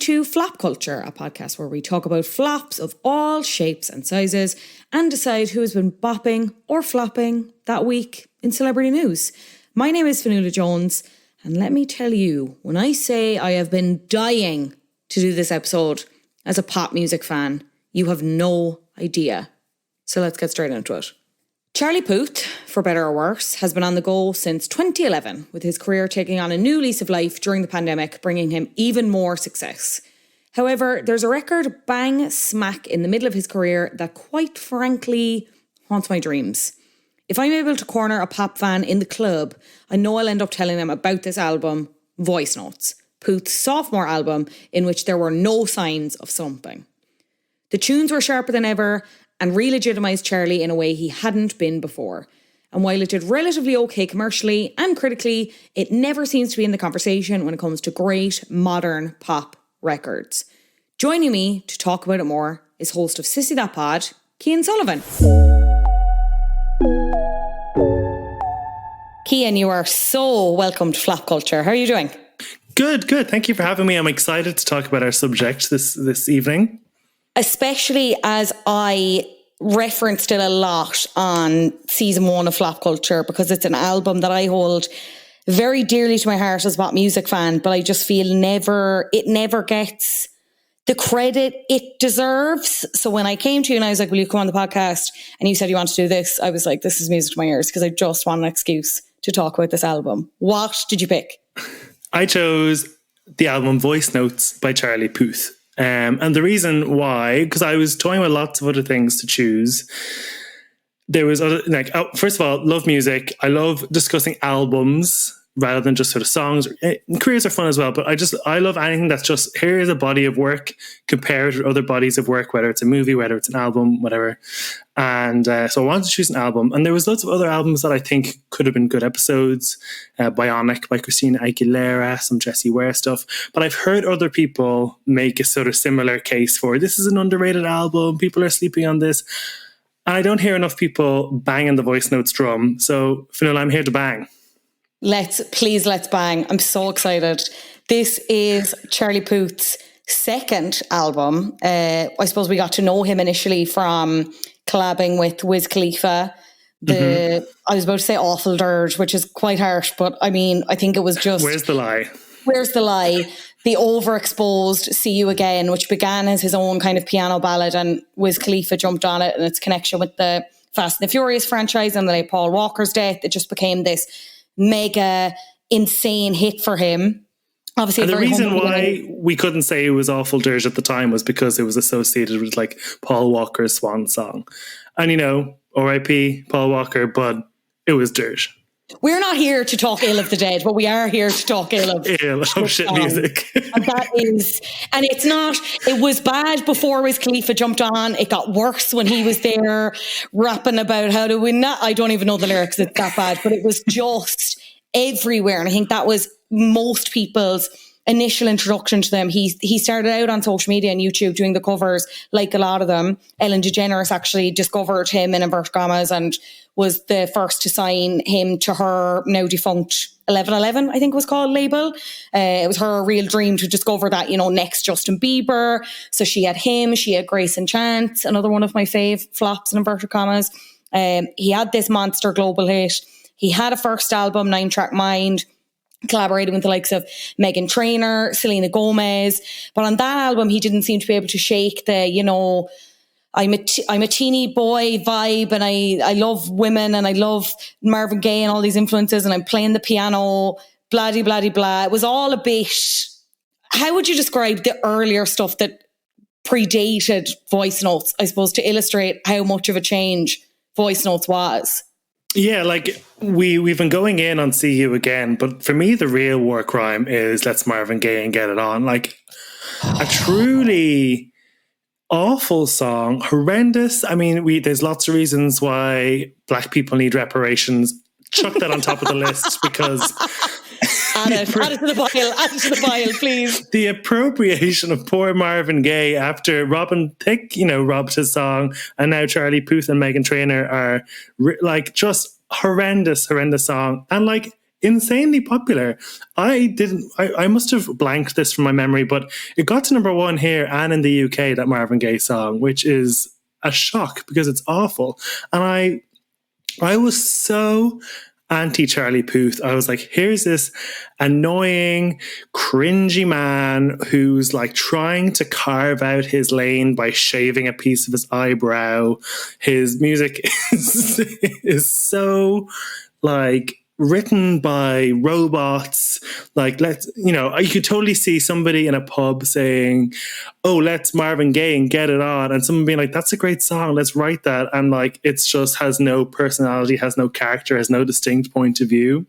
to Flop Culture, a podcast where we talk about flops of all shapes and sizes and decide who has been bopping or flopping that week in celebrity news. My name is Fionnuala Jones, and let me tell you, when I say I have been dying to do this episode as a pop music fan, you have no idea. So let's get straight into it. Charlie Puth, for better or worse, has been on the go since 2011, with his career taking on a new lease of life during the pandemic, bringing him even more success. However, there's a record bang smack in the middle of his career that quite frankly haunts my dreams. If I'm able to corner a pop fan in the club, I know I'll end up telling them about this album, Voicenotes, Puth's sophomore album, in which there were no signs of slumping. The tunes were sharper than ever, and re-legitimised Charlie in a way he hadn't been before. And while it did relatively okay commercially and critically, it never seems to be in the conversation when it comes to great modern pop records. Joining me to talk about it more is host of Sissy That Pod, Cian Sullivan. Cian, you are so welcome to Flop Culture. How are you doing? Good. Thank you for having me. I'm excited to talk about our subject this evening. Especially as I referenced it a lot on season 1 of Flop Culture, because it's an album that I hold very dearly to my heart as a pop music fan, but I just feel it never gets the credit it deserves. So when I came to you and I was like, will you come on the podcast? And you said you want to do this. I was like, this is music to my ears, because I just want an excuse to talk about this album. What did you pick? I chose the album Voicenotes by Charlie Puth. And the reason why, because I was toying with lots of other things to choose. There was first of all, love music. I love discussing albums rather than just sort of songs. Careers are fun as well, but I love anything that's just, here is a body of work, compare it with other bodies of work, whether it's a movie, whether it's an album, whatever. And so I wanted to choose an album, and there was lots of other albums that I think could have been good episodes. Bionic by Christina Aguilera, some Jessie Ware stuff. But I've heard other people make a sort of similar case for, this is an underrated album, people are sleeping on this. And I don't hear enough people banging the Voicenotes drum. So, Fionnuala, I'm here to bang. Let's bang. I'm so excited. This is Charlie Puth's second album. I suppose we got to know him initially from collabing with Wiz Khalifa. I was about to say Awful Dirge, which is quite harsh, but I mean, I think it was just... Where's the lie? The overexposed See You Again, which began as his own kind of piano ballad, and Wiz Khalifa jumped on it, and its connection with the Fast and the Furious franchise and the late Paul Walker's death, it just became this mega insane hit for him. Obviously, and the reason why we couldn't say it was Awful Dirge at the time was because it was associated with like Paul Walker's swan song. And you know, R.I.P. Paul Walker, but it was Dirge. We're not here to talk ill of the dead, but we are here to talk ill of shit music. And it was bad before Wiz Khalifa jumped on. It got worse when he was there rapping about how do we not, I don't even know the lyrics, it's that bad, but it was just everywhere. And I think that was most people's initial introduction to them. He started out on social media and YouTube doing the covers, like a lot of them. Ellen DeGeneres actually discovered him in inverted commas and was the first to sign him to her now defunct 1111, I think it was called, label. It was her real dream to discover that, you know, next Justin Bieber. So she had him, she had Grace and Chance, another one of my fave flops in inverted commas. He had this monster global hit. He had a first album, 9-Track Mind, collaborating with the likes of Meghan Trainor, Selena Gomez. But on that album, he didn't seem to be able to shake the, you know, I'm a teeny boy vibe, and I love women and I love Marvin Gaye and all these influences, and I'm playing the piano, blah, blah, blah, blah. It was all a bit... How would you describe the earlier stuff that predated Voicenotes, I suppose, to illustrate how much of a change Voicenotes was? Yeah, like we've been going in on See You Again, but for me, the real war crime is Let's Marvin Gaye and Get It On. Like a truly awful song, horrendous. I mean, there's lots of reasons why Black people need reparations. Chuck that on top of the list because... Add it to the pile, please. The appropriation of poor Marvin Gaye after Robin Thicke, robbed his song, and now Charlie Puth and Meghan Trainor are like just horrendous song. And like insanely popular. I must have blanked this from my memory, but it got to number 1 here and in the UK, that Marvin Gaye song, which is a shock because it's awful. And I was so anti-Charlie Puth. I was like, here's this annoying, cringy man who's like trying to carve out his lane by shaving a piece of his eyebrow. His music is so like written by robots. Like, you could totally see somebody in a pub saying, oh, let's Marvin Gaye and get it on. And someone being like, that's a great song, let's write that. And like, it's just has no personality, has no character, has no distinct point of view.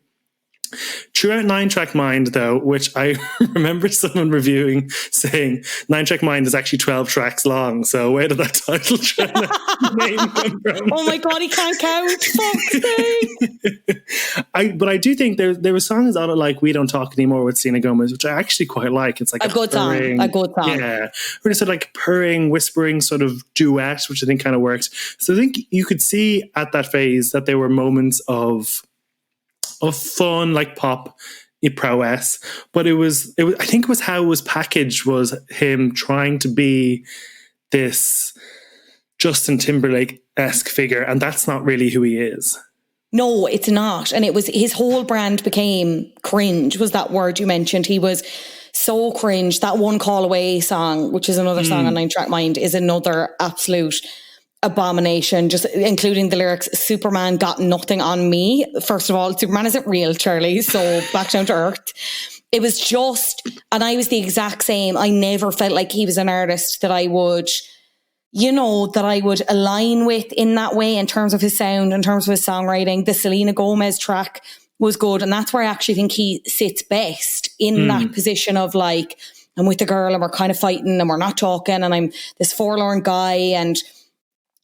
Throughout 9-Track Mind, though, which I remember someone reviewing saying 9-Track Mind is actually 12 tracks long. So where did that title name come from? Oh my God, he can't count. Fuck's sake. But I do think there were songs on it like We Don't Talk Anymore with Selena Gomez, which I actually quite like. It's like a good song. A good song. Yeah. Or it's sort of like purring, whispering sort of duet, which I think kind of worked. So I think you could see at that phase that there were moments of fun, like pop prowess, but it was I think it was how it was packaged, was him trying to be this Justin Timberlake-esque figure, and that's not really who he is. No, it's not. And it was, his whole brand became cringe, was that word you mentioned. He was so cringe. That One Call Away song, which is another song on 9-Track Mind, is another absolute abomination, just including the lyrics, Superman got nothing on me. First of all, Superman isn't real, Charlie, so back down to earth. It was just, and I was the exact same. I never felt like he was an artist that I would, align with in that way, in terms of his sound, in terms of his songwriting. The Selena Gomez track was good, and that's where I actually think he sits best, in that position of like, I'm with a girl and we're kind of fighting and we're not talking and I'm this forlorn guy, and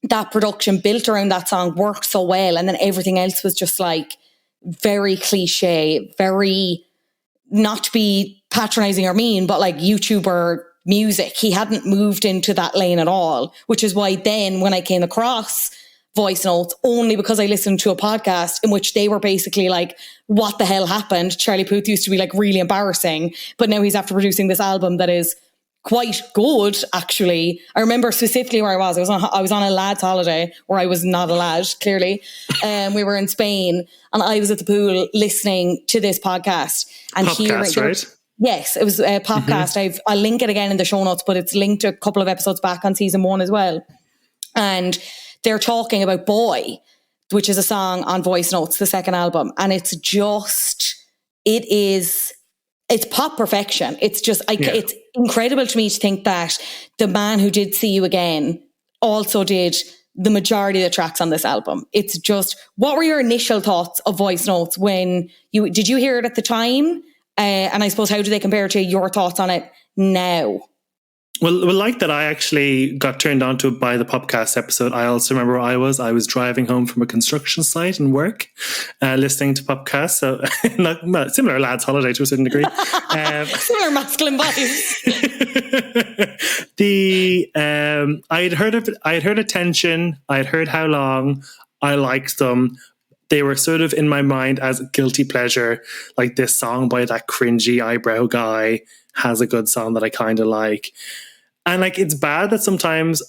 that production built around that song worked so well, and then everything else was just like very cliche, very, not to be patronizing or mean, but like YouTuber music. He hadn't moved into that lane at all, which is why then when I came across Voicenotes, only because I listened to a podcast in which they were basically like, what the hell happened? Charlie Puth used to be like really embarrassing, but now he's after producing this album that is quite good, actually. I remember specifically where I was. I was on a lad's holiday, where I was not a lad, clearly. We were in Spain, and I was at the pool listening to this podcast. And podcast, right? Yes, it was a podcast. I'll link it again in the show notes, but it's linked a couple of episodes back on season 1 as well. And they're talking about Boy, which is a song on Voicenotes, the second album. And it's just, it's pop perfection. It's just, it's incredible to me to think that the man who did See You Again also did the majority of the tracks on this album. It's just, what were your initial thoughts of Voicenotes when did you hear it at the time? And I suppose, how do they compare to your thoughts on it now? Well, like that, I actually got turned on to it by the podcast episode. I also remember where I was driving home from a construction site in work, listening to podcasts. So similar lad's holiday to a certain degree. Similar masculine bodies. I had heard Attention. I had heard How Long. I liked them. They were sort of in my mind as a guilty pleasure, like this song by that cringy eyebrow guy has a good song that I kind of like. And like, it's bad that sometimes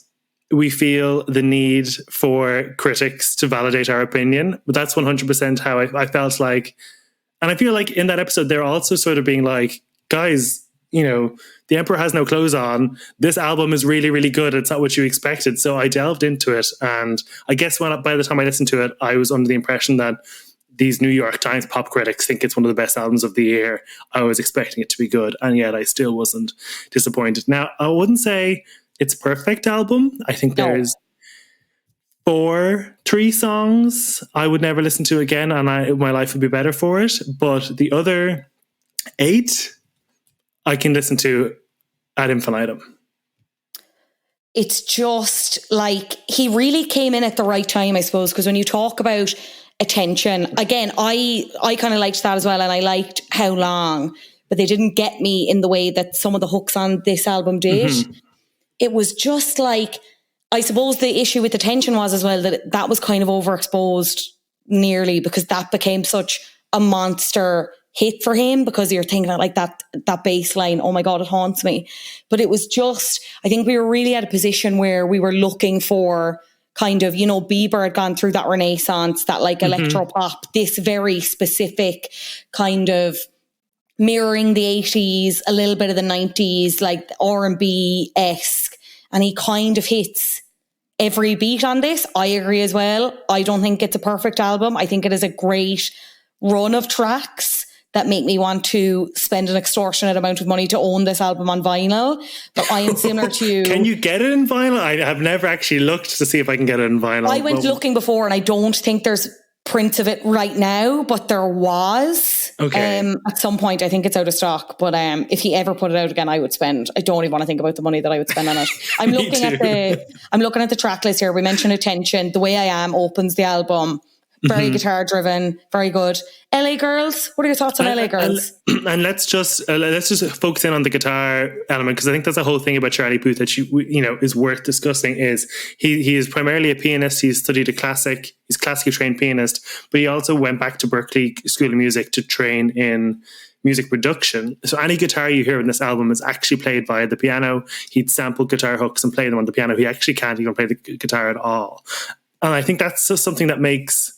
we feel the need for critics to validate our opinion, but that's 100% how I felt like. And I feel like in that episode, they're also sort of being like, guys, the Emperor has no clothes on. This album is really, really good. It's not what you expected. So I delved into it. And I guess by the time I listened to it, I was under the impression that these New York Times pop critics think it's one of the best albums of the year. I was expecting it to be good, and yet I still wasn't disappointed. Now, I wouldn't say it's a perfect album. I think there's 3 songs I would never listen to again, and my life would be better for it. But the other 8, I can listen to ad infinitum. It's just like, he really came in at the right time, I suppose, because when you talk about Attention, again, I kind of liked that as well, and I liked How Long, but they didn't get me in the way that some of the hooks on this album did. It was just like, I suppose the issue with Attention was as well that was kind of overexposed nearly, because that became such a monster hit for him, because you're thinking like that bass line, oh my God, it haunts me. But it was just, I think we were really at a position where we were looking for kind of, Bieber had gone through that renaissance, that like electro pop, this very specific kind of mirroring the 80s, a little bit of the 90s, like R&B-esque. And he kind of hits every beat on this. I agree as well. I don't think it's a perfect album. I think it is a great run of tracks that make me want to spend an extortionate amount of money to own this album on vinyl. But I am similar to you. Can you get it in vinyl? I have never actually looked to see if I can get it in vinyl. I went looking before, and I don't think there's prints of it right now, but there was. Okay. At some point. I think it's out of stock, but if he ever put it out again, I would spend. I don't even want to think about the money that I would spend on it. I'm looking at the track list here. We mentioned Attention. The Way I Am opens the album. Very guitar driven, very good. LA Girls, what are your thoughts on LA Girls? And let's just focus in on the guitar element, because I think that's the whole thing about Charlie Puth that is worth discussing. Is he is primarily a pianist. He's studied he's a classically trained pianist, but he also went back to Berklee School of Music to train in music production. So any guitar you hear in this album is actually played via the piano. He'd sample guitar hooks and play them on the piano. He actually can't even play the guitar at all. And I think that's just something that makes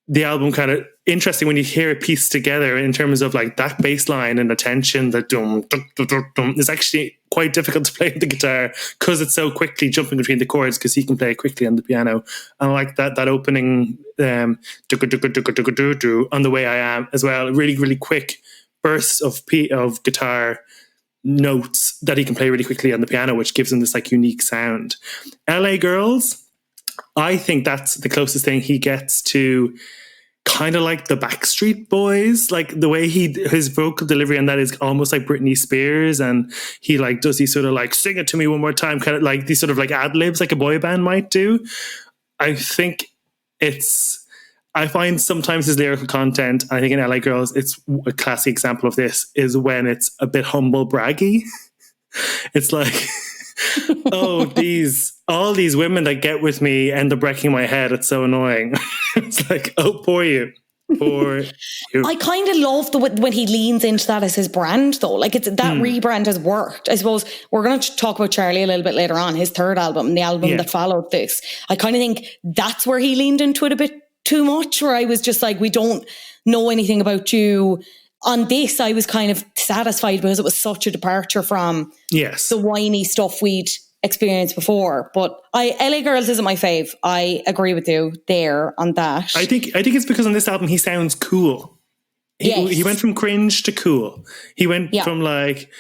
the album kind of interesting when you hear it pieced together, in terms of like that bass line and Attention, that dum, dum, dum, dum, dum, is actually quite difficult to play the guitar because it's so quickly jumping between the chords, because he can play it quickly on the piano. And like that opening on The Way I Am as well, really, really quick bursts of guitar notes that he can play really quickly on the piano, which gives him this like unique sound. LA Girls, I think that's the closest thing he gets to kind of like the Backstreet Boys, like the way his vocal delivery on that is almost like Britney Spears, and he like does these sort of like sing it to me one more time, kind of like these sort of like ad libs like a boy band might do. I think I find sometimes his lyrical content, I think in LA Girls, it's a classic example of this, is when it's a bit humble braggy. It's like, oh, all these women that get with me end up wrecking my head. It's so annoying. It's like, oh, poor you. I kind of love when he leans into that as his brand, though. Like that rebrand has worked. I suppose we're going to talk about Charlie a little bit later on, his third album, the album that followed this. I kind of think that's where he leaned into it a bit too much, where I was just like, we don't know anything about you. On this, I was kind of satisfied because it was such a departure from the whiny stuff we'd experienced before. But LA Girls isn't my fave. I agree with you there on that. I think it's because on this album he sounds cool. He went from cringe to cool. He went from like,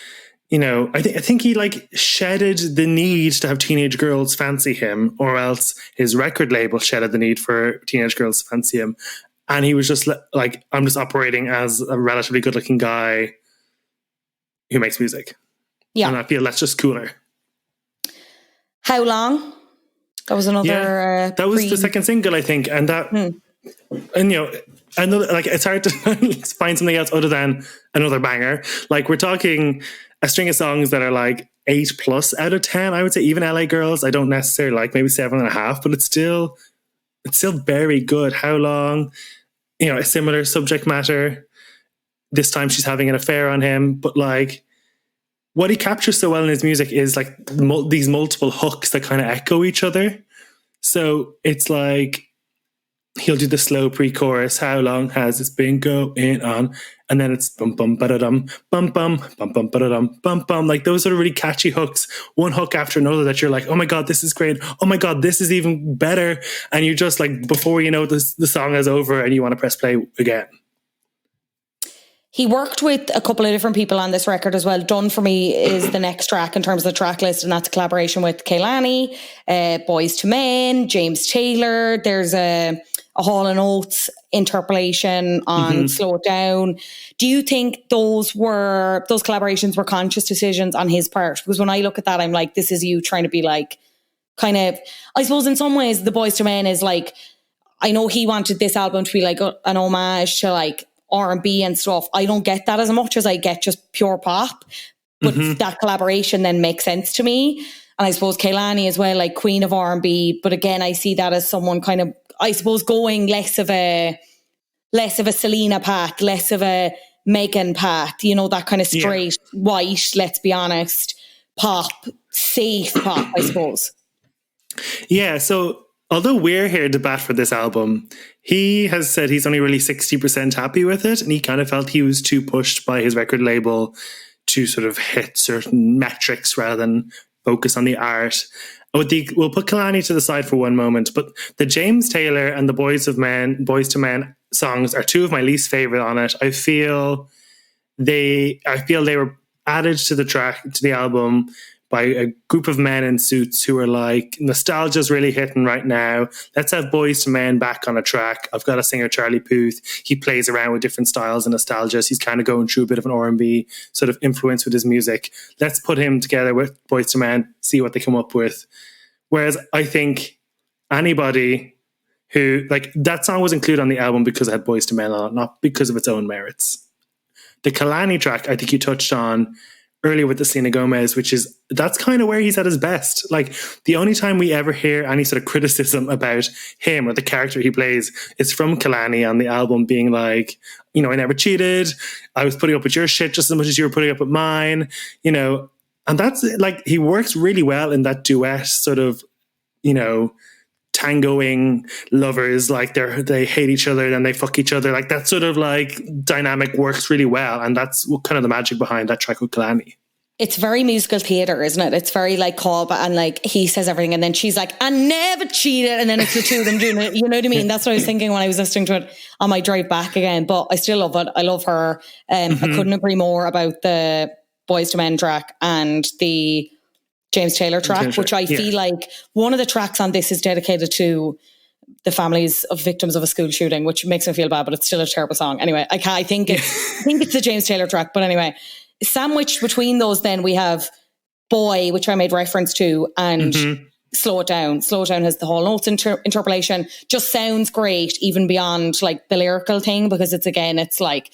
I think he like shedded the need to have teenage girls fancy him, or else his record label shedded the need for teenage girls to fancy him. And he was just like, I'm just operating as a relatively good-looking guy who makes music. Yeah. And I feel that's just cooler. How Long? That was another... that was the second single, I think. And that... And, like, it's hard to find something else other than another banger. Like, we're talking a string of songs that are like 8+ out of 10. I would say even LA Girls, I don't necessarily like, maybe 7.5, but it's still very good. How Long? A similar subject matter. This time she's having an affair on him, but like what he captures so well in his music is like these multiple hooks that kind of echo each other. So it's like he'll do the slow pre-chorus, how long has this been going on? And then it's bum bum ba-da-dum, bum bum, bum bum ba-da-dum, bum bum. Like those are really catchy hooks, one hook after another that you're like, oh my God, this is great. Oh my God, this is even better. And you just like, before you know the song is over and you want to press play again. He worked with a couple of different people on this record as well. Done For Me is the next track in terms of the track list, and that's a collaboration with Kehlani, Boyz II Men, James Taylor. There's a Hall & Oates interpolation on Slow It Down. Do you think those collaborations were conscious decisions on his part? Because when I look at that, I'm like, this is you trying to be like, kind of, I suppose in some ways the Boyz II Men is like, I know he wanted this album to be like an homage to like R&B and stuff. I don't get that as much as I get just pure pop. But that collaboration then makes sense to me. And I suppose Kehlani as well, like queen of R&B. But again, I see that as someone kind of, I suppose, going less of a less of a Selena path, less of a Megan path, you know, that kind of straight, white, let's be honest, pop, safe pop, I suppose. Yeah, so although we're here to bat for this album, he has said he's only really 60% happy with it, and he kind of felt he was too pushed by his record label to sort of hit certain metrics rather than focus on the art. We'll put Kalani to the side for one moment, but the James Taylor and the Boys to Men songs are two of my least favorite on it. I feel they were added to the album by a group of men in suits who are like, nostalgia's really hitting right now. Let's have Boys to Men back on a track. I've got a singer, Charlie Puth. He plays around with different styles and nostalgia. He's kind of going through a bit of an R&B sort of influence with his music. Let's put him together with Boys to Men, see what they come up with. Whereas I think anybody who, like, that song was included on the album because it had Boys to Men on it, not because of its own merits. The Kalani track, I think you touched on earlier with the Selena Gomez, that's kind of where he's at his best. Like, the only time we ever hear any sort of criticism about him or the character he plays is from Kalani on the album being like, you know, I never cheated. I was putting up with your shit just as much as you were putting up with mine, you know. And that's like, he works really well in that duet sort of, you know, tangoing lovers, like they hate each other, then they fuck each other. Like, that sort of like dynamic works really well. And that's kind of the magic behind that track with Kalani. It's very musical theatre, isn't it? It's very like call, and like he says everything and then she's like, I never cheated. And then it's the two of them doing it. You know what I mean? That's what I was thinking when I was listening to it on my drive back again. But I still love it. I love her. I couldn't agree more about the Boys to Men track and the James Taylor track, which I feel like one of the tracks on this is dedicated to the families of victims of a school shooting, which makes me feel bad, but it's still a terrible song. Anyway, I think it's the James Taylor track. But anyway, sandwiched between those, then we have Boy, which I made reference to, and Slow It Down. Slow It Down has the whole notes interpolation. Just sounds great, even beyond like the lyrical thing, because it's like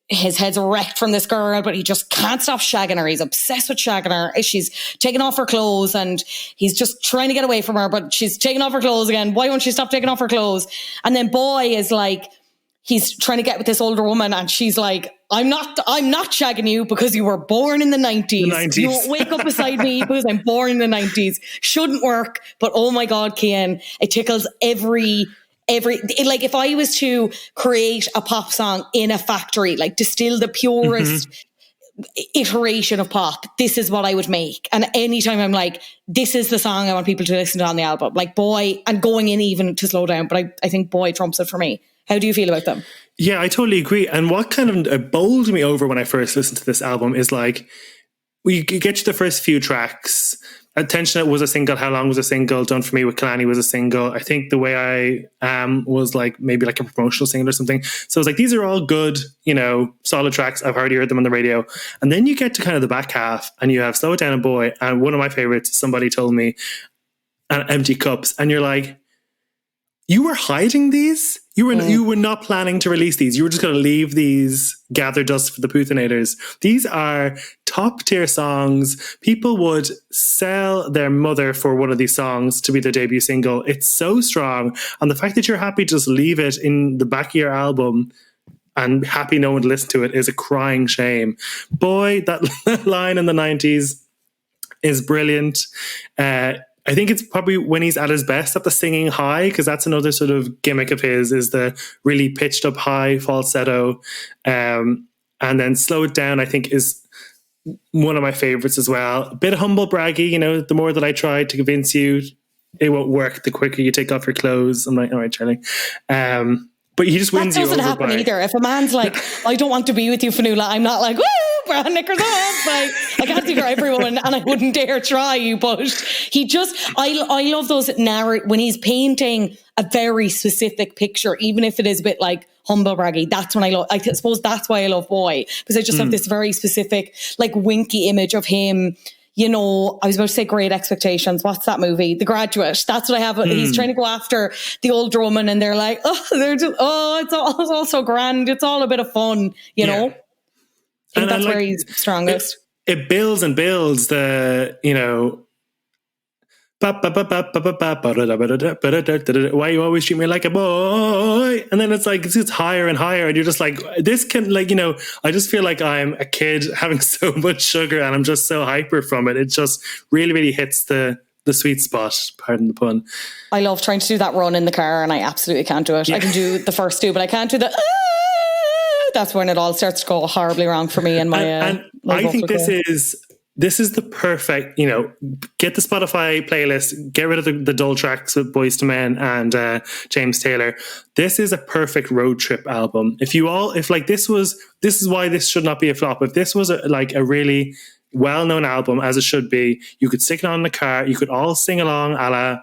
his head's wrecked from this girl, but he just can't stop shagging her. He's obsessed with shagging her. She's taking off her clothes and he's just trying to get away from her, but she's taking off her clothes again. Why won't she stop taking off her clothes? And then Boy is like, he's trying to get with this older woman and she's like, I'm not shagging you because you were born in the 90s. You won't wake up beside me because I'm born in the 90s. Shouldn't work. But oh my God, Cian, it tickles every, like if I was to create a pop song in a factory, like distill the purest iteration of pop, this is what I would make. And anytime I'm like, this is the song I want people to listen to on the album, like Boy, and going in even to Slow Down, but I think Boy trumps it for me. How do you feel about them? Yeah, I totally agree. And what kind of bowled me over when I first listened to this album is like, we get to the first few tracks. Attention, it was a single. How Long was a single. Done For Me with Kalani was a single. I think The Way I Am was like maybe like a promotional single or something. So it's like, these are all good, you know, solid tracks. I've already heard them on the radio. And then you get to kind of the back half and you have Slow It Down and Boy. And one of my favorites, Somebody Told Me, and Empty Cups. And you're like, you were hiding these? You were not planning to release these. You were just going to leave these, gather dust for the Puthinators. These are top tier songs. People would sell their mother for one of these songs to be their debut single. It's so strong. And the fact that you're happy to just leave it in the back of your album and happy no one to listen to it is a crying shame. Boy, that line in the 90s is brilliant. I think it's probably when he's at his best at the singing high, because that's another sort of gimmick of his, is the really pitched up high falsetto. And then Slow It Down, I think, is one of my favorites as well. A bit humble braggy, you know, the more that I try to convince you it won't work, the quicker you take off your clothes. I'm like, all right, Charlie. But he just wins you over. That doesn't happen either. If a man's like, I don't want to be with you, Fionnuala, I'm not like, woo, brown knickers on. Like, I can't see for everyone and I wouldn't dare try. But he just, I love those when he's painting a very specific picture, even if it is a bit like humble braggy. That's when I suppose that's why I love Boy, because I just have this very specific, like, winky image of him. You know, I was about to say Great Expectations. What's that movie? The Graduate. That's what I have. He's trying to go after the older woman and they're like, it's all so grand. It's all a bit of fun, you know? I think that's where he's strongest. It builds and builds the, you know, Why you always treat me like a boy? And then it's like, it's higher and higher. And you're just like, this can, like, you know, I just feel like I'm a kid having so much sugar and I'm just so hyper from it. It just really, really hits the sweet spot, pardon the pun. I love trying to do that run in the car and I absolutely can't do it. Yeah. I can do the first two, but I can't do the that's when it all starts to go horribly wrong for me and my and I think this is the perfect, you know, get the Spotify playlist, get rid of the dull tracks with Boyz II Men and James Taylor. This is a perfect road trip album. This is why this should not be a flop. If this was a really well-known album, as it should be, you could stick it on in the car, you could all sing along a la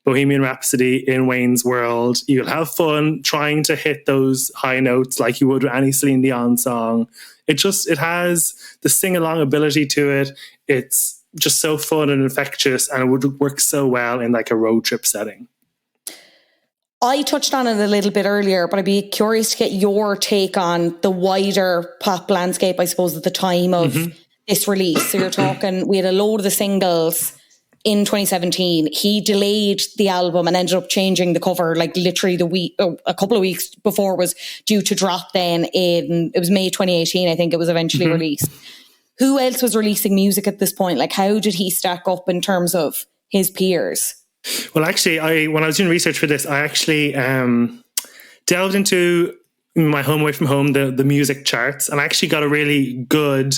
Bohemian Rhapsody in Wayne's World. You'll have fun trying to hit those high notes like you would with any Celine Dion song. It has the sing-along ability to it. It's just so fun and infectious, and it would work so well in like a road trip setting. I touched on it a little bit earlier, but I'd be curious to get your take on the wider pop landscape, I suppose, at the time of this release. So you're talking, we had a load of the singles in 2017. He delayed the album and ended up changing the cover like literally a couple of weeks before it was due to drop. Then it was May 2018, I think it was eventually released. Who else was releasing music at this point? Like, how did he stack up in terms of his peers? Well, actually, when I was doing research for this, I actually delved into my home away from home, the music charts, and I actually got a really good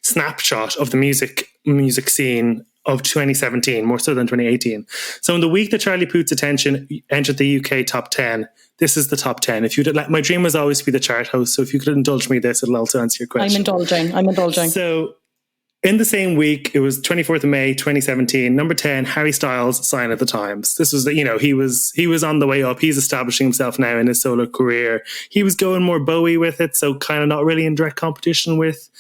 snapshot of the music scene of 2017, more so than 2018. So in the week that Charlie Puth's Attention entered the UK top 10, this is the top 10. If you'd my dream was always to be the chart host, so if you could indulge me this, it'll also answer your question. I'm indulging. So in the same week, it was 24th of May, 2017, number 10, Harry Styles, Sign of the Times. This was, he was on the way up. He's establishing himself now in his solo career. He was going more Bowie with it, so kind of not really in direct competition with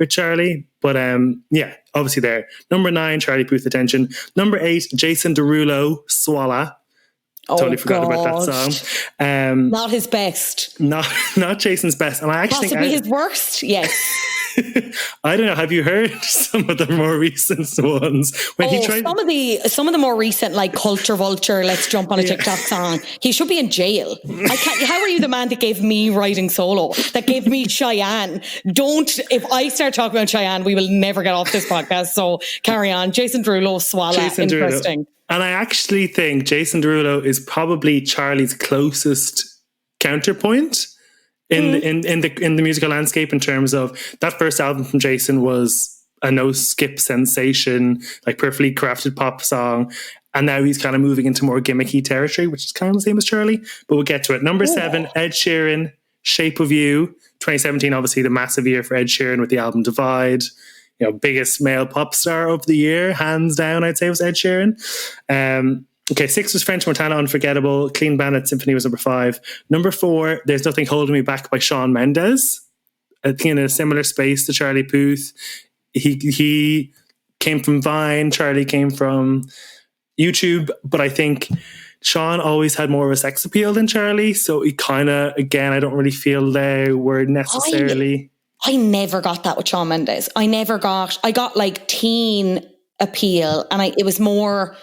Charlie. But obviously there. Number 9, Charlie Puth's Attention. Number 8, Jason Derulo, Swalla. Totally forgot about that song. Not his best. Not Jason's best. And I actually possibly his worst. Yes. I don't know. Have you heard some of the more recent ones? Some of the more recent, like Culture Vulture, Let's Jump on a TikTok song. He should be in jail. How are you the man that gave me writing solo? That gave me Cheyenne? If I start talking about Cheyenne, we will never get off this podcast. So carry on. Jason Derulo, Swalla. Interesting. And I actually think Jason Derulo is probably Charlie's closest counterpoint in the musical landscape, in terms of that first album from Jason was a no skip sensation, like perfectly crafted pop song, and now he's kind of moving into more gimmicky territory, which is kind of the same as Charlie, but we'll get to it. Number 7, Ed Sheeran, Shape of You. 2017, obviously the massive year for Ed Sheeran with the album Divide. Biggest male pop star of the year, hands down, I'd say, was Ed Sheeran. 6 was French Montana, Unforgettable. Clean Bandit Symphony was number 5. Number 4, There's Nothing Holding Me Back by Shawn Mendes. I think in a similar space to Charlie Puth. He came from Vine, Charlie came from YouTube, but I think Shawn always had more of a sex appeal than Charlie, so he kind of, again, I don't really feel they were necessarily... I never got that with Shawn Mendes. I got like teen appeal, and it was more...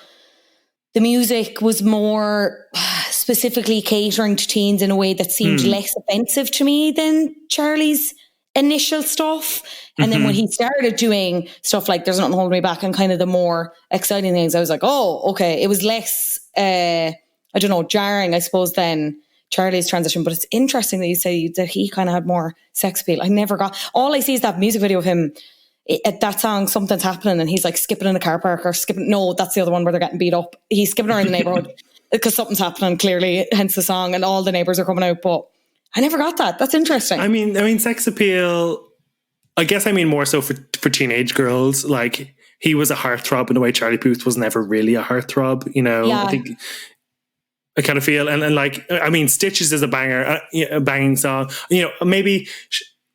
The music was more specifically catering to teens in a way that seemed less offensive to me than Charlie's initial stuff. And then when he started doing stuff like There's Nothing Holding Me Back and kind of the more exciting things, I was like, oh, okay. It was less, jarring, I suppose, than Charlie's transition. But it's interesting that you say that he kind of had more sex appeal. All I see is that music video of him at that song, Something's Happening, and he's like skipping in a car park, or skipping. No, that's the other one where they're getting beat up. He's skipping around the neighborhood because something's happening, clearly, hence the song, and all the neighbors are coming out. But I never got that. That's interesting. I mean, sex appeal, I guess more so for teenage girls. Like, he was a heartthrob in a way Charlie Puth was never really a heartthrob, I think I kind of feel, and Stitches is a banger, a banging song. Maybe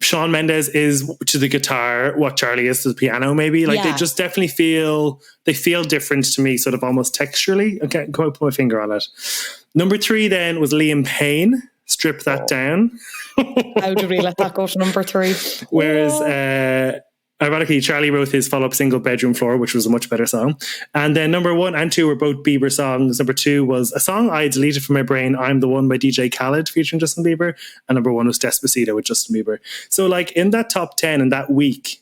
Shawn Mendes is to the guitar what Charlie is to the piano, maybe. They just definitely feel different to me, sort of almost texturally. Okay, go and put my finger on it. Number 3 then was Liam Payne, Strip That Down. How did we let that go to number 3? Whereas ironically, Charlie wrote his follow-up single Bedroom Floor, which was a much better song. And then number 1 and 2 were both Bieber songs. Number 2 was a song I deleted from my brain, I'm the One by DJ Khaled featuring Justin Bieber. And number 1 was Despacito with Justin Bieber. So like in that top 10 in that week,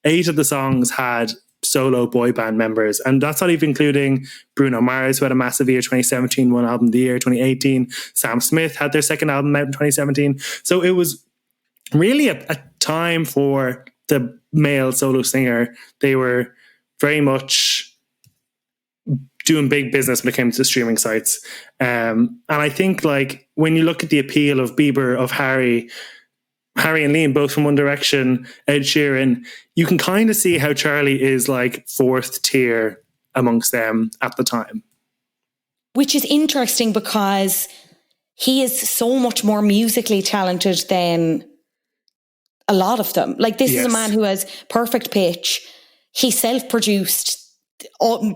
8 of the songs had solo boy band members. And that's not even including Bruno Mars, who had a massive year, 2017, one album of the year, 2018. Sam Smith had their second album out in 2017. So it was really a time for the male solo singer. They were very much doing big business when it came to streaming sites. And I think like when you look at the appeal of Bieber, of Harry and Liam, both from One Direction, Ed Sheeran, you can kind of see how Charlie is like fourth tier amongst them at the time. Which is interesting because he is so much more musically talented than a lot of them. Like this is a man who has perfect pitch. He self-produced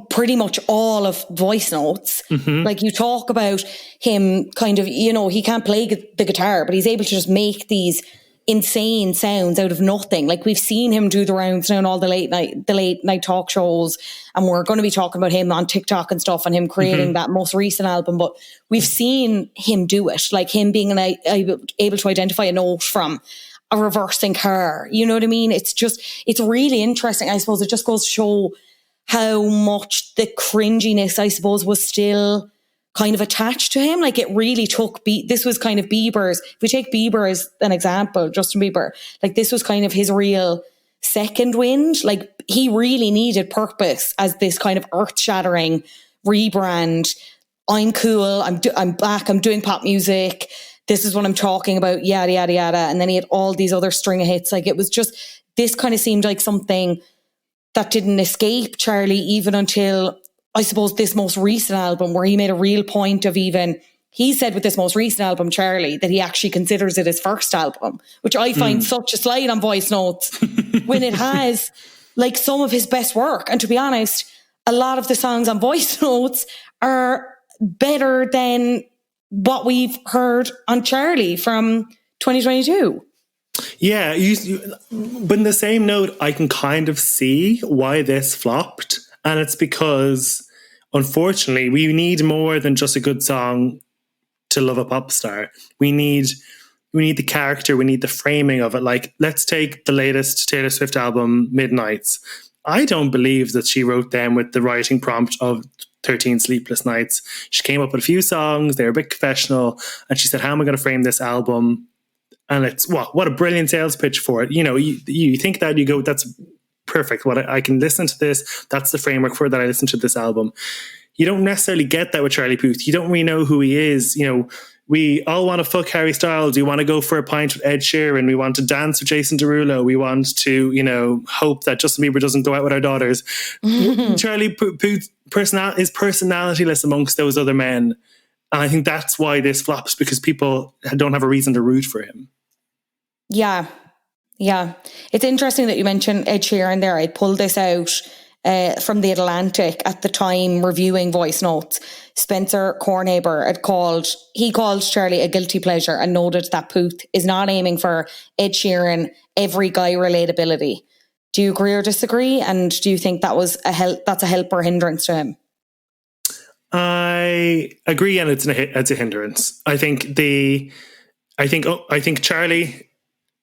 pretty much all of Voicenotes. Mm-hmm. Like you talk about him kind of, you know, he can't play the guitar, but he's able to just make these insane sounds out of nothing. Like we've seen him do the rounds now on all the late night talk shows, and we're going to be talking about him on TikTok and stuff and him creating that most recent album, but we've seen him do it, like him being able to identify a note from a reversing car. You know what I mean? It's really interesting. I suppose it just goes to show how much the cringiness, I suppose, was still kind of attached to him. Like it really took, this was kind of Bieber's, if we take Bieber as an example, Justin Bieber, like this was kind of his real second wind. Like he really needed purpose as this kind of earth-shattering rebrand. I'm cool, I'm back, I'm doing pop music, this is what I'm talking about, yada, yada, yada. And then he had all these other string of hits. Like it was just, this kind of seemed like something that didn't escape Charlie even until, I suppose, this most recent album, where he made a real point of he said with this most recent album, Charlie, that he actually considers it his first album, which I find such a slide on Voicenotes when it has like some of his best work. And to be honest, a lot of the songs on Voicenotes are better than what we've heard on Charlie from 2022. Yeah, but in the same note, I can kind of see why this flopped. And it's because, unfortunately, we need more than just a good song to love a pop star. We need the character, we need the framing of it. Like, let's take the latest Taylor Swift album, Midnights. I don't believe that she wrote them with the writing prompt of 13 Sleepless Nights. She came up with a few songs, they were a bit confessional, and she said, how am I going to frame this album? And it's, what a brilliant sales pitch for it. You know, you think that, you go, that's perfect. What I can listen to this, that's the framework for that I listen to this album. You don't necessarily get that with Charlie Puth. You don't really know who he is. You know, we all want to fuck Harry Styles. We want to go for a pint with Ed Sheeran. We want to dance with Jason Derulo. We want to, you know, hope that Justin Bieber doesn't go out with our daughters. Charlie Puth is personalityless amongst those other men. And I think that's why this flops, because people don't have a reason to root for him. Yeah. Yeah. It's interesting that you mentioned Ed Sheeran there. I pulled this out from The Atlantic at the time reviewing Voicenotes. Spencer Cornhaber called Charlie a guilty pleasure and noted that Puth is not aiming for Ed Sheeran every guy relatability. Do you agree or disagree? And do you think that's a help or hindrance to him? I agree, and it's a hindrance. I think Charlie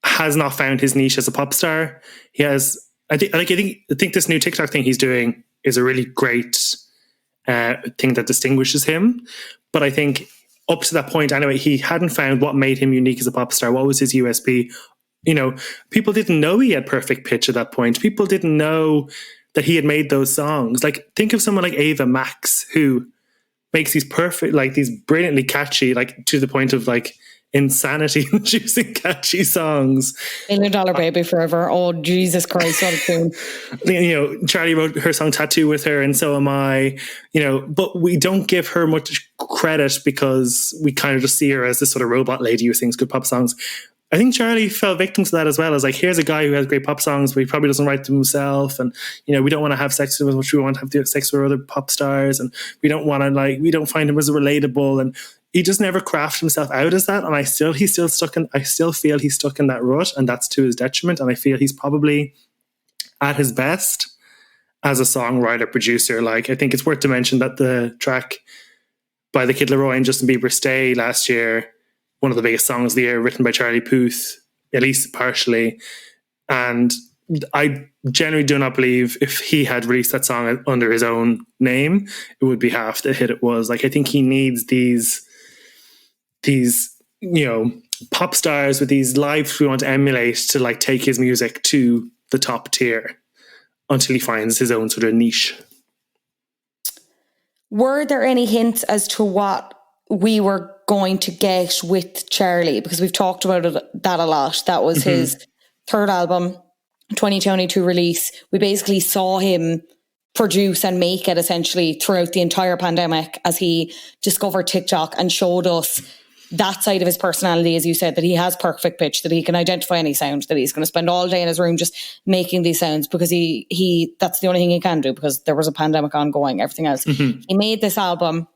has not found his niche as a pop star. He has. I think this new TikTok thing he's doing is a really great thing that distinguishes him. But I think up to that point, anyway, he hadn't found what made him unique as a pop star. What was his USP? You know, people didn't know he had perfect pitch at that point. People didn't know that he had made those songs. Like, think of someone like Ava Max, who makes these perfect, like these brilliantly catchy, like to the point of like insanity-inducing catchy songs. $1 Million Baby Forever. Oh, Jesus Christ, what a tune. You know, Charlie wrote her song Tattoo with her, and so am I, you know, but we don't give her much credit because we kind of just see her as this sort of robot lady who sings good pop songs. I think Charlie fell victim to that as well. As like, here's a guy who has great pop songs, but he probably doesn't write them himself. And, you know, we don't want to have sex with him as much as we want to have sex with other pop stars. And we don't want to we don't find him as relatable. And he just never crafted himself out as that. And I still feel he's stuck in that rut, and that's to his detriment. And I feel he's probably at his best as a songwriter producer. Like, I think it's worth to mention that the track by the Kid Laroi and Justin Bieber, Stay, last year, one of the biggest songs of the year, written by Charlie Puth, at least partially. And I generally do not believe if he had released that song under his own name, it would be half the hit it was. Like, I think he needs these pop stars with these lives we want to emulate to like take his music to the top tier until he finds his own sort of niche. Were there any hints as to what we were going to get with Charlie? Because we've talked about that a lot. That was his third album, 2022 release. We basically saw him produce and make it essentially throughout the entire pandemic as he discovered TikTok and showed us that side of his personality, as you said, that he has perfect pitch, that he can identify any sound, that he's going to spend all day in his room just making these sounds because he that's the only thing he can do because there was a pandemic ongoing, everything else. He made this album.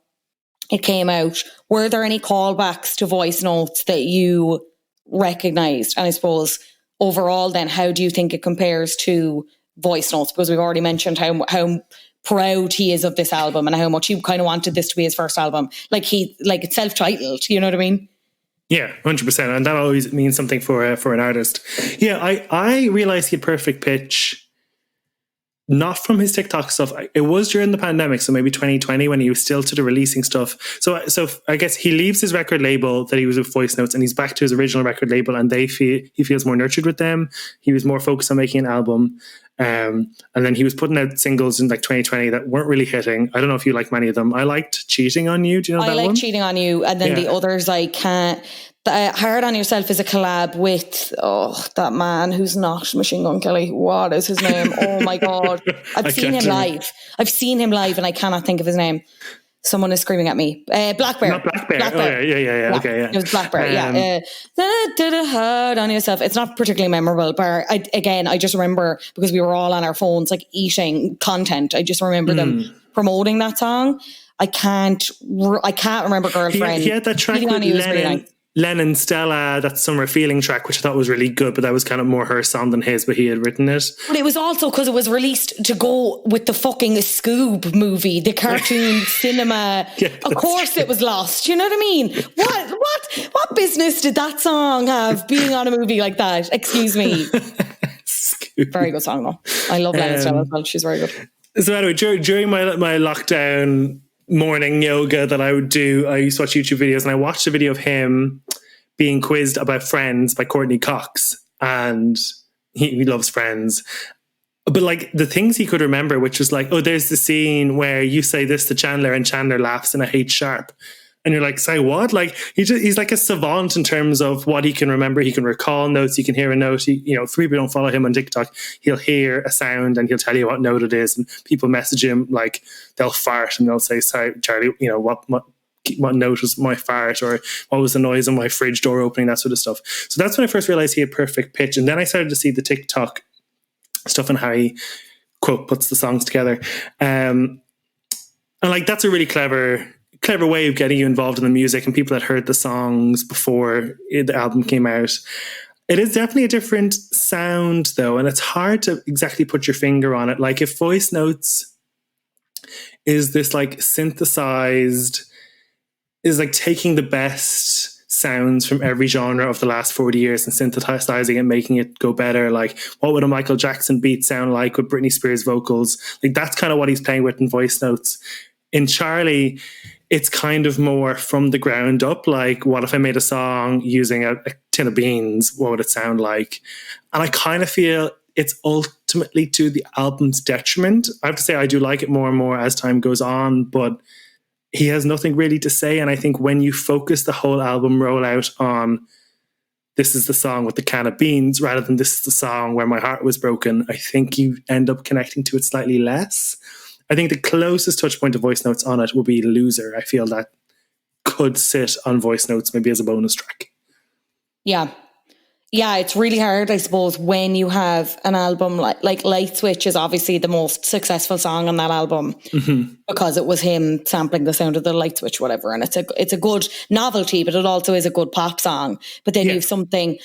It came out. Were there any callbacks to Voicenotes that you recognised? And I suppose overall then, how do you think it compares to Voicenotes? Because we've already mentioned how proud he is of this album and how much he kind of wanted this to be his first album. Like it's self-titled, you know what I mean? Yeah, 100%. And that always means something for an artist. Yeah, I realised he had perfect pitch, not from his TikTok stuff. It was during the pandemic, so maybe 2020 when he was still sort of releasing stuff. So I guess he leaves his record label that he was with Voicenotes and he's back to his original record label, and he feels more nurtured with them. He was more focused on making an album. And then he was putting out singles in like 2020 that weren't really hitting. I don't know if you like many of them. I liked Cheating on You. Do you know that one? I like Cheating on You. And then the others, I can't. Hard on Yourself is a collab with that man who's not Machine Gun Kelly. What is his name? Oh my God. I've seen him live and I cannot think of his name. Someone is screaming at me. Black Bear. Not Black Bear. Black Bear. Oh, yeah. Okay, yeah. It was Black Bear, Hard on Yourself. It's not particularly memorable, but I just remember because we were all on our phones, like eating content. I just remember them promoting that song. I can't remember Girlfriend. He had that track with Lennon Stella, that Summer Feeling track, which I thought was really good, but that was kind of more her song than his, but he had written it. But it was also because it was released to go with the fucking Scoob movie, the cartoon cinema. Yeah, of course true. It was lost. You know what I mean? What business did that song have being on a movie like that? Excuse me. Very good song though. I love Lennon Stella as well. She's very good. So anyway, during my lockdown morning yoga that I would do, I used to watch YouTube videos, and I watched a video of him being quizzed about Friends by Courtney Cox, and he loves Friends. But like the things he could remember, which was like, oh, there's the scene where you say this to Chandler and Chandler laughs in a hate sharp. And you're like, say what? Like he's like a savant in terms of what he can remember. He can recall notes. He can hear a note. If people don't follow him on TikTok, he'll hear a sound and he'll tell you what note it is. And people message him like they'll fart and they'll say, "Sorry, Charlie, what note was my fart, or what was the noise of my fridge door opening?" That sort of stuff. So that's when I first realized he had perfect pitch. And then I started to see the TikTok stuff and how he quote puts the songs together. And like that's a really clever way of getting you involved in the music, and people that heard the songs before the album came out. It is definitely a different sound though, and it's hard to exactly put your finger on it. Like if Voicenotes is this like synthesized, is like taking the best sounds from every genre of the last 40 years and synthesizing it, making it go better. Like what would a Michael Jackson beat sound like with Britney Spears vocals? Like that's kind of what he's playing with in Voicenotes. In Charlie, it's kind of more from the ground up. Like, what if I made a song using a tin of beans? What would it sound like? And I kind of feel it's ultimately to the album's detriment. I have to say I do like it more and more as time goes on, but he has nothing really to say. And I think when you focus the whole album rollout on this is the song with the can of beans rather than this is the song where my heart was broken, I think you end up connecting to it slightly less. I think the closest touch point to Voicenotes on it will be Loser. I feel that could sit on Voicenotes maybe as a bonus track. Yeah, it's really hard, I suppose, when you have an album like Light Switch is obviously the most successful song on that album because it was him sampling the sound of the light switch, whatever. And it's a good novelty, but it also is a good pop song. But then you have something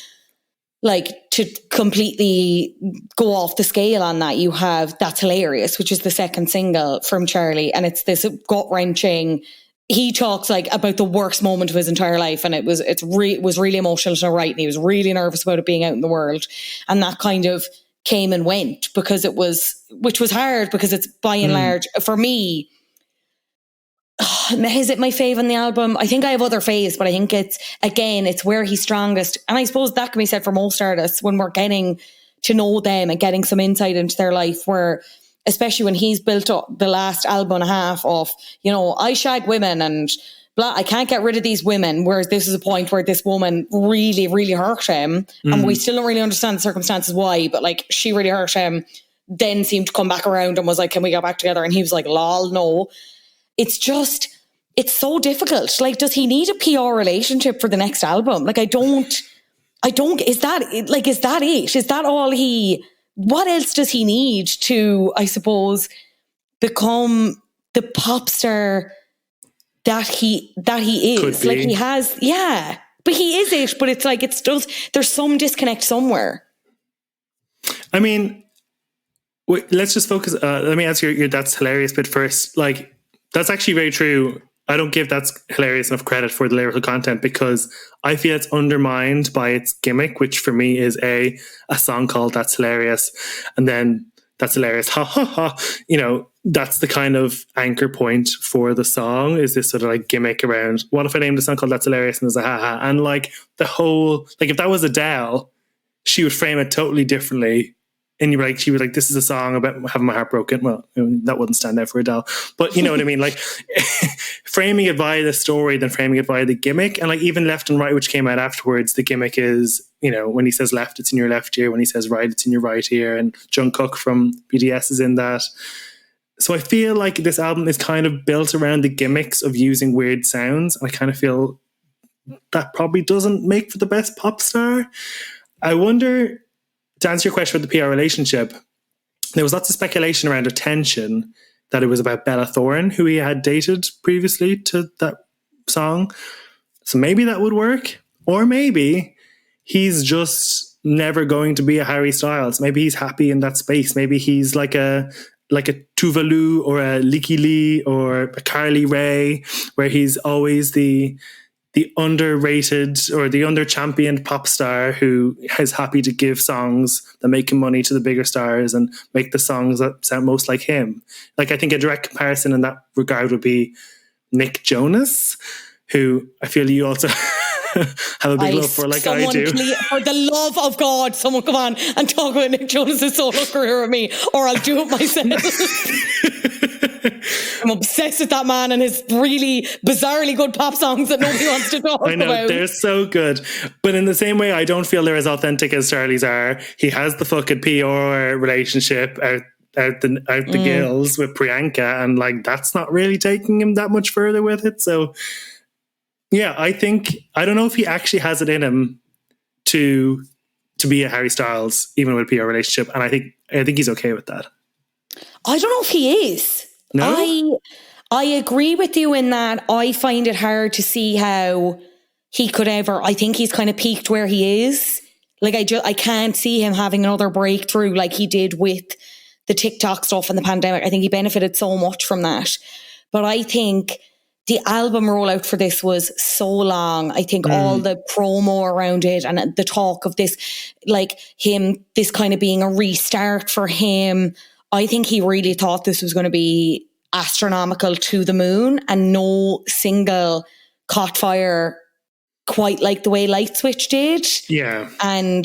like to completely go off the scale on that, you have That's Hilarious, which is the second single from Charlie. And it's this gut wrenching, he talks like about the worst moment of his entire life. And it was really emotional to write. And he was really nervous about it being out in the world. And that kind of came and went which was hard because it's by and large, for me, is it my fave on the album? I think I have other faves, but I think it's where he's strongest. And I suppose that can be said for most artists when we're getting to know them and getting some insight into their life, where, especially when he's built up the last album and a half of, I shag women and blah, I can't get rid of these women. Whereas this is a point where this woman really, really hurt him. And we still don't really understand the circumstances why, but like she really hurt him, then seemed to come back around and was like, can we get back together? And he was like, lol, no. It's so difficult. Like, does he need a PR relationship for the next album? Like, I don't, is that it? Is that all what else does he need to, I suppose, become the pop star that he is? Like, he has, yeah, but he is it, but it's like, there's some disconnect somewhere. I mean, let's just focus, let me answer your That's Hilarious bit first. Like, that's actually very true. I don't give That's Hilarious enough credit for the lyrical content because I feel it's undermined by its gimmick, which for me is a song called That's Hilarious, and then That's Hilarious, ha ha ha. That's the kind of anchor point for the song, is this sort of like gimmick around, what if I named a song called That's Hilarious and there's a ha ha? And like the whole, like if that was Adele, she would frame it totally differently. And she was like, this is a song about having my heart broken. Well, that wouldn't stand out for Adele. But you know what I mean? Like framing it via the story, then framing it via the gimmick. And like even Left and Right, which came out afterwards, the gimmick is, when he says left, it's in your left ear. When he says right, it's in your right ear. And Jungkook from BTS is in that. So I feel like this album is kind of built around the gimmicks of using weird sounds. And I kind of feel that probably doesn't make for the best pop star. I wonder, to answer your question about the PR relationship, there was lots of speculation around attention that it was about Bella Thorne, who he had dated previously to that song. So maybe that would work. Or maybe he's just never going to be a Harry Styles. Maybe he's happy in that space. Maybe he's like a Tuvalu or a Licky Lee or a Carly Rae, where he's always the underrated or the under-championed pop star who is happy to give songs that make him money to the bigger stars and make the songs that sound most like him. Like, I think a direct comparison in that regard would be Nick Jonas, who I feel you also have a big love for, like I do. For the love of God, someone come on and talk about Nick Jonas' solo career with me, or I'll do it myself. I'm obsessed with that man and his really bizarrely good pop songs that nobody wants to talk about. I know, they're so good. But in the same way, I don't feel they're as authentic as Charlie's are. He has the fucking PR relationship out the gills with Priyanka, and like that's not really taking him that much further with it. So yeah, I don't know if he actually has it in him to be a Harry Styles, even with a PR relationship. And I think he's okay with that. I don't know if he is. No? I agree with you in that I find it hard to see how he could ever. I think he's kind of peaked where he is. Like I can't see him having another breakthrough like he did with the TikTok stuff and the pandemic. I think he benefited so much from that. But I think the album rollout for this was so long. I think all the promo around it and the talk of this, like him, this kind of being a restart for him. I think he really thought this was going to be astronomical to the moon, and no single caught fire quite like the way Light Switch did. Yeah. And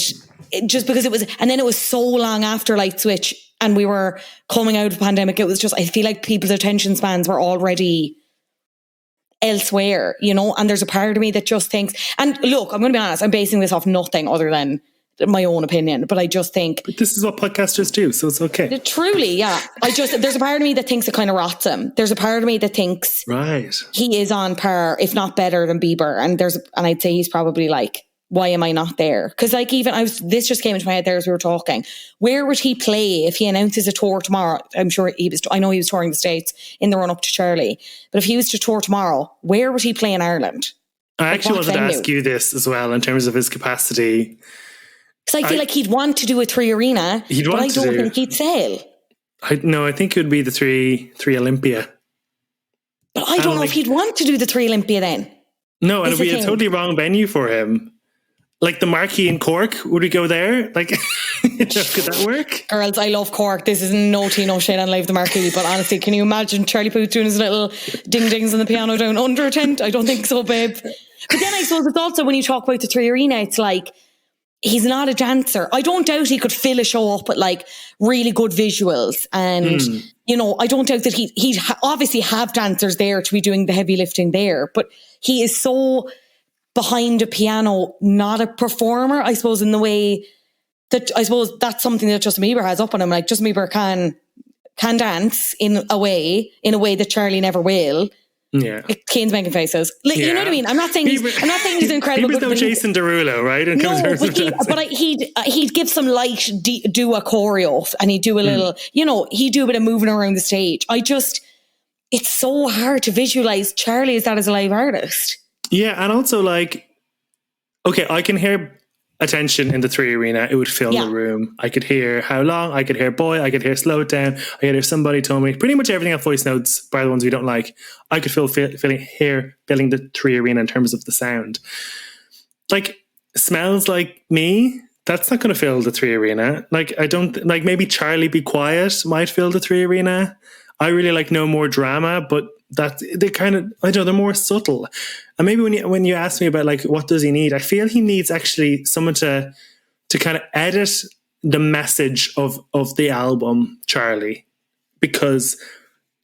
just because it was so long after Light Switch and we were coming out of the pandemic, it was just, I feel like people's attention spans were already elsewhere, and there's a part of me that just thinks, and look, I'm going to be honest, I'm basing this off nothing other than my own opinion, but I just think... But this is what podcasters do, so it's okay. Truly, yeah. There's a part of me that thinks it kind of rots him. There's a part of me that thinks he is on par, if not better than Bieber, and I'd say he's probably like, why am I not there? Because like this just came into my head there as we were talking. Where would he play if he announces a tour tomorrow? I know he was touring the States in the run up to Charlie, but if he was to tour tomorrow, where would he play in Ireland? I actually wanted to ask you this as well in terms of his capacity. Because I feel like he'd want to do a 3 arena, but I don't think he'd sell. I think it would be the 3 Olympia. But I don't know if he'd want to do the 3 Olympia then. No, and it'd be a totally wrong venue for him. Like the Marquee in Cork, would we go there? Like, could that work? Girls, I love Cork. This is no tea, no shade on Live the Marquee. But honestly, can you imagine Charlie Puth doing his little ding-dings on the piano down under a tent? I don't think so, babe. But then I suppose it's also when you talk about the 3 arena, it's like, he's not a dancer. I don't doubt he could fill a show up with like really good visuals. And, you know, I don't doubt that he'd obviously have dancers there to be doing the heavy lifting there. But he is so behind a piano, not a performer, I suppose, in the way that I suppose that's something that Justin Bieber has up on him. Like Justin Bieber can dance in a way that Charlie never will. Yeah, Kane's making faces. Like, you know what I mean? I'm not saying he's incredible. He was no Jason Derulo, right? He'd give some light, do a choreo, and he'd do a little, you know, he'd do a bit of moving around the stage. It's so hard to visualize Charlie as that as a live artist. Yeah, and also like, okay, I can hear attention in the 3 arena. It would fill the room. I could hear How Long, I could hear Boy, I could hear Slow It Down, I could hear Somebody Told Me. Pretty much everything off Voicenotes, by the ones we don't like, I could hear filling the 3 arena in terms of the sound. Like, Smells Like Me, that's not going to fill the 3 arena. Like, I don't, like maybe Charlie Be Quiet might fill the 3 arena. I really like No More Drama, but they kind of, I don't know, they're more subtle. And maybe when you ask me about like what does he need, I feel he needs actually someone to kind of edit the message of the album, Charlie, because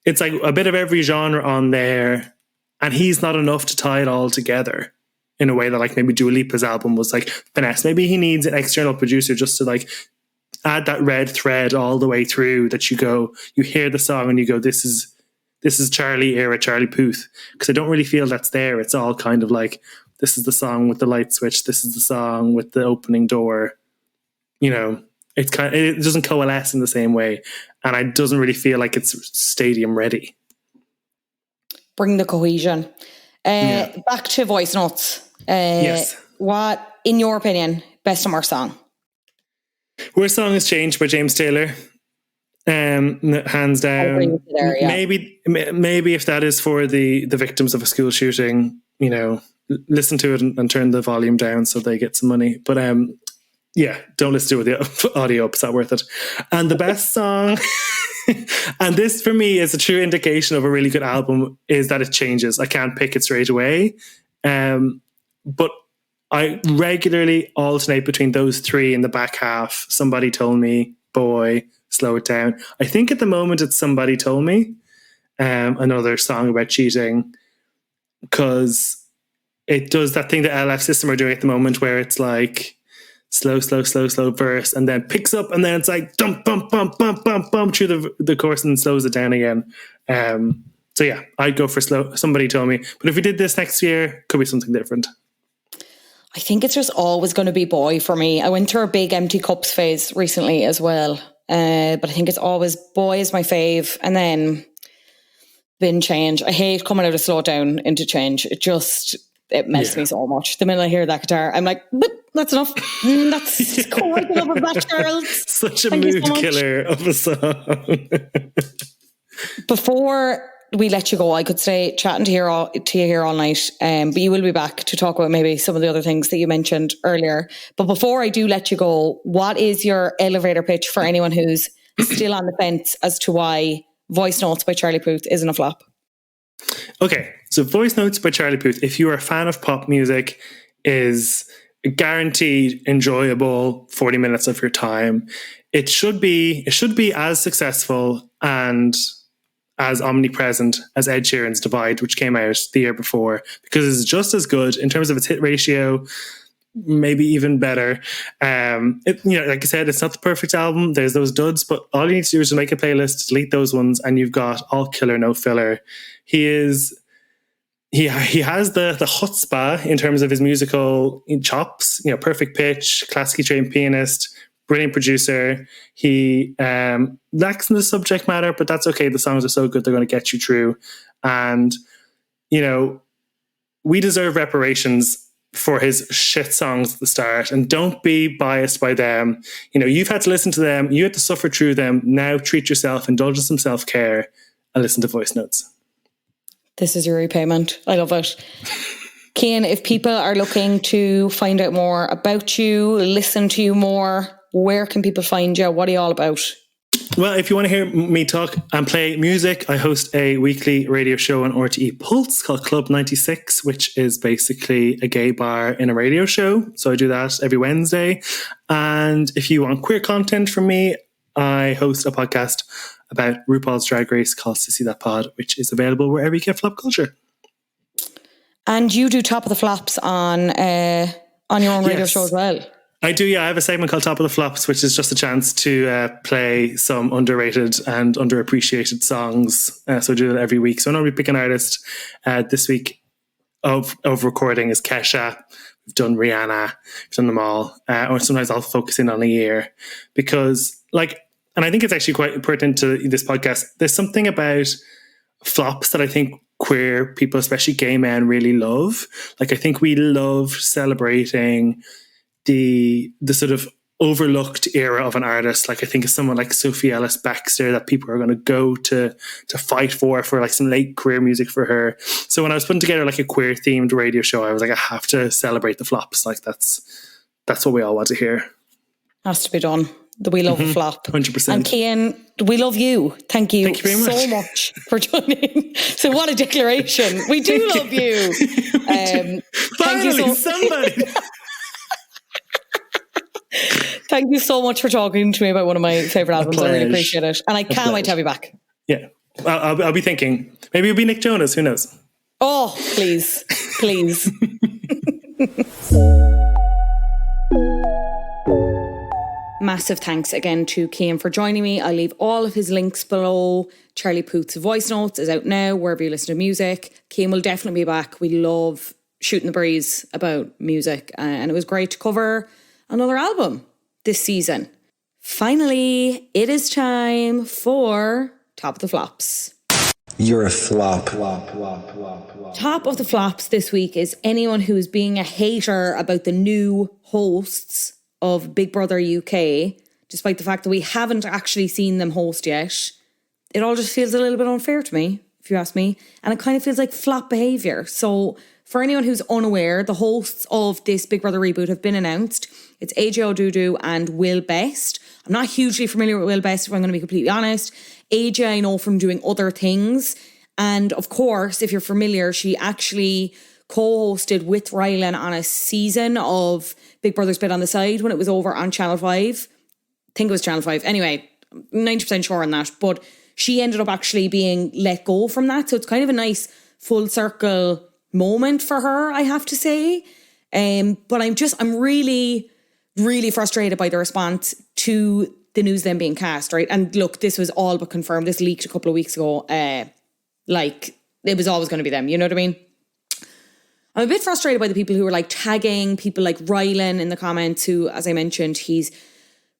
it's like a bit of every genre on there, and he's not enough to tie it all together in a way that like maybe Dua Lipa's album was like finesse. Maybe he needs an external producer just to like add that red thread all the way through, that you hear the song and you go, this is Charlie era Charlie Puth, because I don't really feel that's there. It's all kind of like, this is the song with the light switch, this is the song with the opening door. You know, it doesn't coalesce in the same way, and it doesn't really feel like it's stadium ready. Bring the cohesion. Back to Voicenotes. Yes. What, in your opinion, best and worst song? Worst song is Change by James Taylor. Hands down. Maybe if that is for the victims of a school shooting, you know, listen to it and turn the volume down so they get some money. But don't listen to it with the audio up. It's not worth it. And the best song, and this for me is a true indication of a really good album, is that it changes. I can't pick it straight away, but I regularly alternate between those 3 in the back half. Somebody Told Me, Boy, Slow It Down. I think at the moment it's Somebody Told Me, another song about cheating, because it does that thing that LF System are doing at the moment, where it's like slow verse, and then picks up, and then it's like dump bump bump bump bump bump through the chorus and slows it down again. So yeah, I'd go for Somebody Told Me. But if we did this next year, could be something different. I think it's just always going to be Boy for me. I went through a big Empty Cups phase recently as well. But I think it's always Boy is my fave, and then Bin Change. I hate coming out of Slow Down into Change. It melts me so much. The minute I hear that guitar, I'm like, that's enough. That's quite enough of that, girls. Such a mood killer of a song. Before we let you go, I could stay chatting to you here all night, but you will be back to talk about maybe some of the other things that you mentioned earlier. But before I do let you go, what is your elevator pitch for anyone who's still on the fence as to why Voicenotes by Charlie Puth isn't a flop? Okay, so Voicenotes by Charlie Puth, if you are a fan of pop music, is a guaranteed enjoyable 40 minutes of your time. It should be as successful and as omnipresent as Ed Sheeran's Divide, which came out the year before, because it's just as good in terms of its hit ratio, maybe even better. Like I said, it's not the perfect album. There's those duds, but all you need to do is make a playlist, delete those ones, and you've got all killer, no filler. He has the chutzpah in terms of his musical chops. You know, perfect pitch, classically trained pianist, brilliant producer. He lacks in the subject matter, but that's okay. The songs are so good, they're going to get you through. And, you know, we deserve reparations for his shit songs at the start, and don't be biased by them. You know, you've had to listen to them, you had to suffer through them. Now treat yourself, indulge in some self-care, and listen to Voicenotes. This is your repayment. I love it. Cian, if people are looking to find out more about you, listen to you more, where can people find you? What are you all about? Well, if you want to hear me talk and play music, I host a weekly radio show on RTE Pulse called Club 96, which is basically a gay bar in a radio show. So I do that every Wednesday. And if you want queer content from me, I host a podcast about RuPaul's Drag Race called Sissy That Pod, which is available wherever you get flop culture. And you do Top of the Flops on your own radio show as well. I do, yeah. I have a segment called Top of the Flops, which is just a chance to play some underrated and underappreciated songs. So I do it every week. So I normally pick an artist. This week of recording is Kesha. We've done Rihanna. We've done them all. Or sometimes I'll focus in on a year. Because, like, and I think it's actually quite pertinent to this podcast, there's something about flops that I think queer people, especially gay men, really love. Like, I think we love celebrating the sort of overlooked era of an artist. Like, I think of someone like Sophie Ellis Bextor that people are going to go to fight for like some late career music for her. So when I was putting together like a queer themed radio show, I was like, I have to celebrate the flops. Like, that's what we all want to hear. Has to be done. We love a flop. 100%. And Cian, we love you. Thank you very much. so much for joining. So what a declaration. We do love you. Finally, somebody. Thank you so much for talking to me about one of my favourite albums. I really appreciate it. And I can't wait to have you back. Yeah. I'll be thinking. Maybe it'll be Nick Jonas. Who knows? Oh, please. Please. Massive thanks again to Cian for joining me. I'll leave all of his links below. Charlie Puth's Voicenotes is out now, wherever you listen to music. Cian will definitely be back. We love shooting the breeze about music. And it was great to cover another album this season. Finally, it is time for Top of the Flops. You're a flop. Top of the Flops this week is anyone who is being a hater about the new hosts of Big Brother UK, despite the fact that we haven't actually seen them host yet. It all just feels a little bit unfair to me, if you ask me. And it kind of feels like flop behaviour. So for anyone who's unaware, the hosts of this Big Brother reboot have been announced. It's AJ Odudu and Will Best. I'm not hugely familiar with Will Best, if I'm going to be completely honest. AJ I know from doing other things. And of course, if you're familiar, she actually co-hosted with Rylan on a season of Big Brother's Bit on the Side when it was over on Channel 5. I think it was Channel 5. Anyway, 90% sure on that. But she ended up actually being let go from that. So it's kind of a nice full circle moment for her, I have to say. But I'm really, really frustrated by the response to the news then being cast, right? And look, this was all but confirmed. This leaked a couple of weeks ago. Like, it was always going to be them, you know what I mean? I'm a bit frustrated by the people who were like tagging people like Rylan in the comments, who, as I mentioned, he's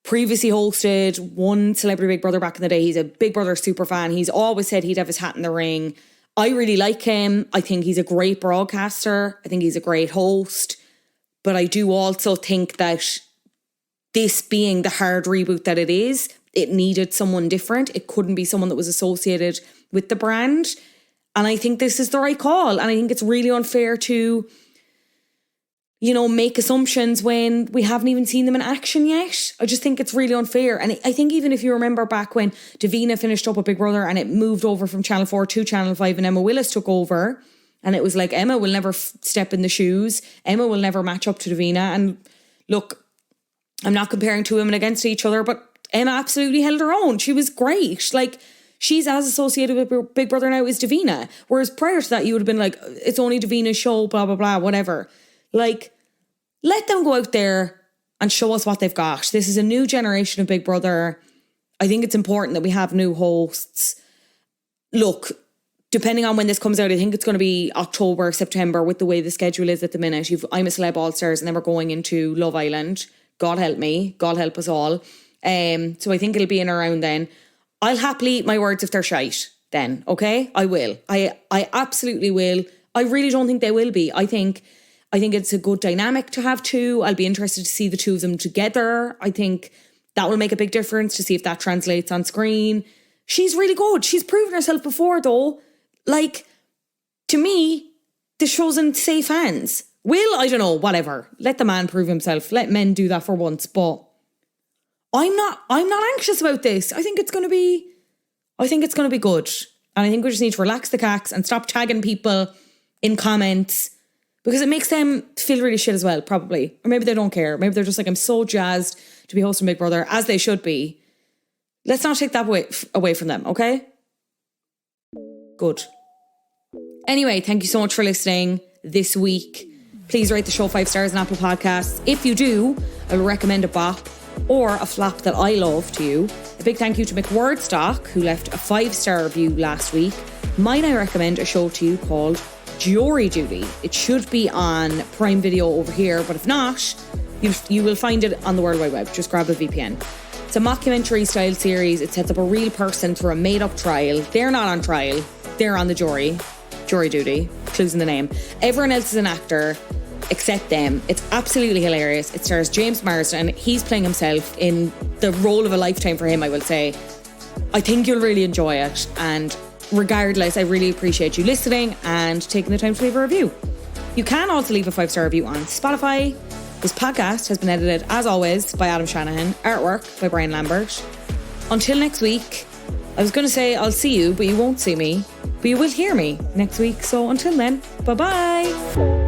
previously hosted one Celebrity Big Brother back in the day. He's a Big Brother super fan. He's always said he'd have his hat in the ring. I really like him. I think he's a great broadcaster. I think he's a great host. But I do also think that this being the hard reboot that it is, it needed someone different. It couldn't be someone that was associated with the brand. And I think this is the right call. And I think it's really unfair to, you know, make assumptions when we haven't even seen them in action yet. I just think it's really unfair. And I think even if you remember back when Davina finished up with Big Brother and it moved over from Channel 4 to Channel 5 and Emma Willis took over, and it was like, Emma will never step in the shoes. Emma will never match up to Davina. And look, I'm not comparing two women against each other, but Emma absolutely held her own. She was great. Like, she's as associated with Big Brother now as Davina. Whereas prior to that, you would have been like, it's only Davina's show, blah, blah, blah, whatever. Like, let them go out there and show us what they've got. This is a new generation of Big Brother. I think it's important that we have new hosts. Look, depending on when this comes out, I think it's going to be October, September with the way the schedule is at the minute. I'm a Celeb All-Stars and then we're going into Love Island. God help me. God help us all. So I think it'll be in around then. I'll happily eat my words if they're shite then, okay? I will. I absolutely will. I really don't think they will be. I think I think it's a good dynamic to have two. I'll be interested to see the two of them together. I think that will make a big difference to see if that translates on screen. She's really good. She's proven herself before, though. Like, to me, the show's in safe hands. Will, I don't know, whatever. Let the man prove himself. Let men do that for once. But I'm not anxious about this. I think it's going to be good. And I think we just need to relax the cacks and stop tagging people in comments, because it makes them feel really shit as well, probably. Or maybe they don't care. Maybe they're just like, I'm so jazzed to be hosting Big Brother, as they should be. Let's not take that away from them, okay? Good. Anyway, thank you so much for listening this week. Please rate the show 5 stars on Apple Podcasts. If you do, I will recommend a bop or a flop that I love to you. A big thank you to McWordstock, who left a 5-star review last week. Mine, I recommend a show to you called Jury Duty. It should be on Prime Video over here, but if not, you will find it on the World Wide Web. Just grab a VPN. It's a mockumentary-style series. It sets up a real person through a made-up trial. They're not on trial. They're on the jury. Jury duty. Clues in the name. Everyone else is an actor except them. It's absolutely hilarious. It stars James Marsden. He's playing himself in the role of a lifetime for him, I will say. I think you'll really enjoy it. And regardless, I really appreciate you listening and taking the time to leave a review. You can also leave a 5-star review on Spotify. This podcast has been edited, as always, by Adam Shanahan. Artwork by Brian Lambert. Until next week, I was going to say I'll see you, but you won't see me. But you will hear me next week. So until then, bye-bye.